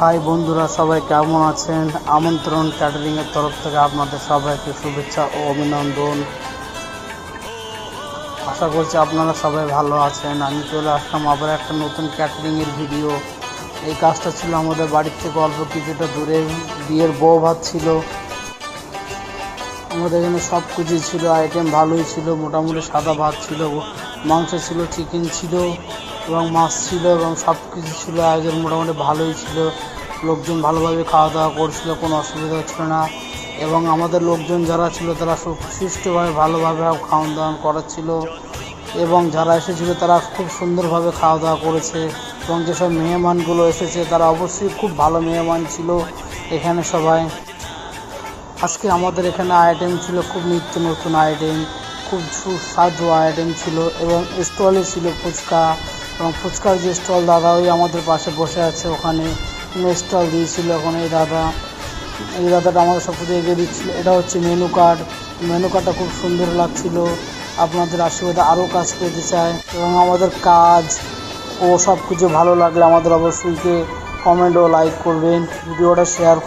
High বন্ধুরা, সবাই কেমন আছেন? আমন্ত্রণ ক্যাটারিংয়ের তরফ থেকে আপনাদের সবাইকে শুভেচ্ছা ও অভিনন্দন। আশা করছি আপনারা সবাই ভালো আছেন। আমি চলে আসলাম আবার একটা নতুন ক্যাটারিংয়ের ভিডিও। এই কাজটা ছিল আমাদের বাড়ির থেকে অল্প কিছুটা দূরে। বিয়ের বউ ভাত ছিল। আমাদের এখানে সব কিছুই ছিল, আইটেম ভালোই ছিল। মোটামুটি সাদা ভাত ছিল, মাংস ছিল, চিকেন ছিল এবং মাছ ছিল এবং সব কিছু ছিল। আয়োজন মোটামুটি ভালোই ছিল। লোকজন ভালোভাবে খাওয়া দাওয়া করছিল, কোনো অসুবিধা হচ্ছিল না। এবং আমাদের লোকজন যারা ছিল তারা সুষ্ঠুভাবে ভালোভাবে খাওয়ান দাওয়ান করাচ্ছিল এবং যারা এসেছিল তারা খুব সুন্দরভাবে খাওয়া দাওয়া করেছে। এবং যেসব মেহমানগুলো এসেছে তারা অবশ্যই খুব ভালো মেহমান ছিল। এখানে সবাই আজকে আমাদের এখানে আইটেম ছিল খুব নিত্য নতুন আইটেম, খুব সুস্বাদু আইটেম ছিল। এবং স্টলে ছিল ফুচকা, এবং ফুচকার যে স্টল দাদা ওই আমাদের পাশে বসে আছে, ওখানে স্টল দিয়েছিল। এখন এই দাদাটা আমাদের সব কিছু এগিয়ে দিচ্ছিল। এটা হচ্ছে মেনু কার্ডটা খুব সুন্দর লাগছিল। আপনাদের আশীর্বাদে আরও কাজ পেতে চাই এবং আমাদের কাজ ও সব কিছু ভালো লাগলে আমাদের অবশ্যই কমেন্ট ও লাইক করবেন, ভিডিওটা শেয়ার